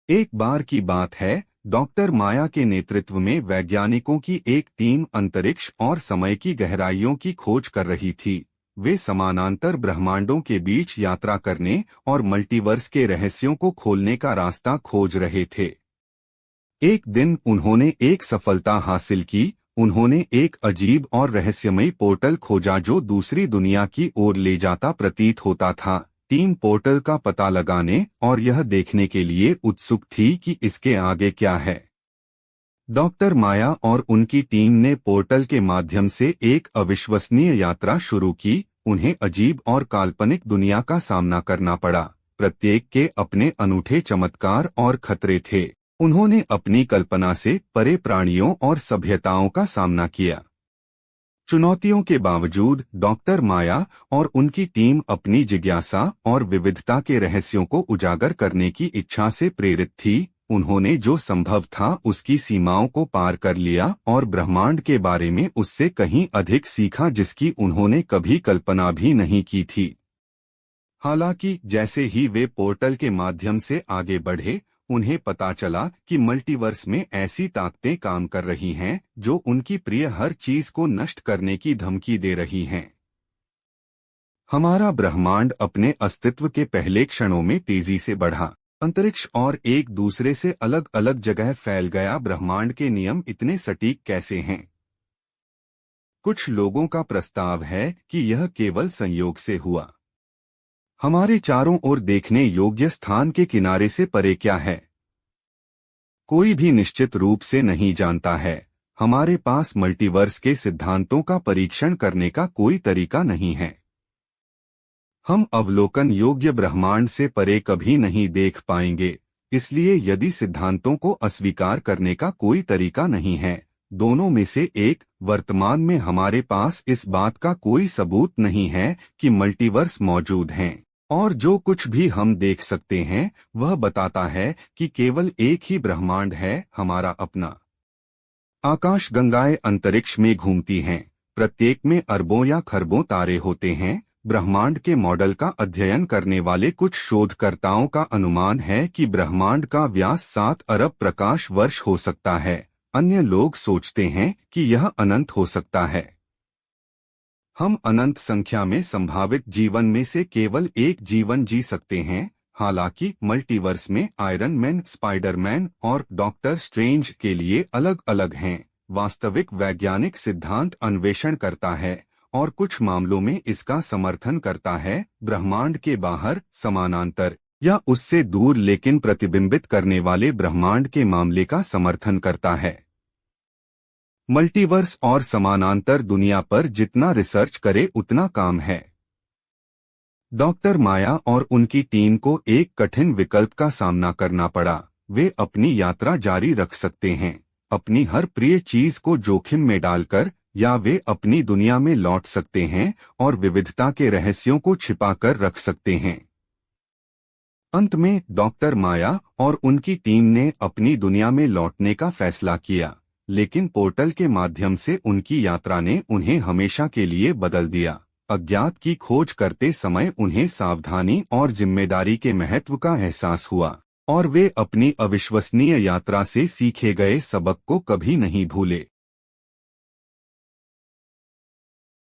एक बार की बात है, डॉक्टर माया के नेतृत्व में वैज्ञानिकों की एक टीम अंतरिक्ष और समय की गहराइयों की खोज कर रही थी। वे समानांतर ब्रह्मांडों के बीच यात्रा करने और मल्टीवर्स के रहस्यों को खोलने का रास्ता खोज रहे थे। एक दिन उन्होंने एक सफलता हासिल की। उन्होंने एक अजीब और रहस्यमयी पोर्टल खोजा जो दूसरी दुनिया की ओर ले जाता प्रतीत होता था। टीम पोर्टल का पता लगाने और यह देखने के लिए उत्सुक थी कि इसके आगे क्या है। डॉक्टर माया और उनकी टीम ने पोर्टल के माध्यम से एक अविश्वसनीय यात्रा शुरू की। उन्हें अजीब और काल्पनिक दुनिया का सामना करना पड़ा। प्रत्येक के अपने अनूठे चमत्कार और खतरे थे। उन्होंने अपनी कल्पना से परे प्राणियों और सभ्यताओं का सामना किया। चुनौतियों के बावजूद डॉक्टर माया और उनकी टीम अपनी जिज्ञासा और विविधता के रहस्यों को उजागर करने की इच्छा से प्रेरित थी। उन्होंने जो संभव था उसकी सीमाओं को पार कर लिया और ब्रह्मांड के बारे में उससे कहीं अधिक सीखा जिसकी उन्होंने कभी कल्पना भी नहीं की थी। हालांकि जैसे ही वे पोर्टल के माध्यम से आगे बढ़े, उन्हें पता चला कि मल्टीवर्स में ऐसी ताकतें काम कर रही हैं जो उनकी प्रिय हर चीज को नष्ट करने की धमकी दे रही हैं। हमारा ब्रह्मांड अपने अस्तित्व के पहले क्षणों में तेजी से बढ़ा। अंतरिक्ष और एक दूसरे से अलग अलग जगह फैल गया। ब्रह्मांड के नियम इतने सटीक कैसे हैं? कुछ लोगों का प्रस्ताव है कि यह केवल संयोग से हुआ। हमारे चारों ओर देखने योग्य स्थान के किनारे से परे क्या है, कोई भी निश्चित रूप से नहीं जानता है। हमारे पास मल्टीवर्स के सिद्धांतों का परीक्षण करने का कोई तरीका नहीं है। हम अवलोकन योग्य ब्रह्मांड से परे कभी नहीं देख पाएंगे। इसलिए यदि सिद्धांतों को अस्वीकार करने का कोई तरीका नहीं है, दोनों में से एक, वर्तमान में हमारे पास इस बात का कोई सबूत नहीं है कि मल्टीवर्स मौजूद हैं, और जो कुछ भी हम देख सकते हैं वह बताता है कि केवल एक ही ब्रह्मांड है, हमारा अपना। आकाशगंगाएं अंतरिक्ष में घूमती हैं। प्रत्येक में अरबों या खरबों तारे होते हैं। ब्रह्मांड के मॉडल का अध्ययन करने वाले कुछ शोधकर्ताओं का अनुमान है कि ब्रह्मांड का व्यास 7 अरब प्रकाश वर्ष हो सकता है। अन्य लोग सोचते हैं कि यह अनंत हो सकता है। हम अनंत संख्या में संभावित जीवन में से केवल एक जीवन जी सकते हैं। हालांकि मल्टीवर्स में आयरन मैन, स्पाइडरमैन और डॉक्टर स्ट्रेंज के लिए अलग अलग हैं। वास्तविक वैज्ञानिक सिद्धांत अन्वेषण करता है और कुछ मामलों में इसका समर्थन करता है। ब्रह्मांड के बाहर, समानांतर या उससे दूर लेकिन प्रतिबिंबित करने वाले ब्रह्मांड के मामले का समर्थन करता है। मल्टीवर्स और समानांतर दुनिया पर जितना रिसर्च करे उतना काम है। डॉक्टर माया और उनकी टीम को एक कठिन विकल्प का सामना करना पड़ा। वे अपनी यात्रा जारी रख सकते हैं, अपनी हर प्रिय चीज को जोखिम में डालकर, या वे अपनी दुनिया में लौट सकते हैं और विविधता के रहस्यों को छिपाकर रख सकते हैं। अंत में डॉक्टर माया और उनकी टीम ने अपनी दुनिया में लौटने का फैसला किया, लेकिन पोर्टल के माध्यम से उनकी यात्रा ने उन्हें हमेशा के लिए बदल दिया। अज्ञात की खोज करते समय उन्हें सावधानी और जिम्मेदारी के महत्व का एहसास हुआ, और वे अपनी अविश्वसनीय यात्रा से सीखे गए सबक को कभी नहीं भूले।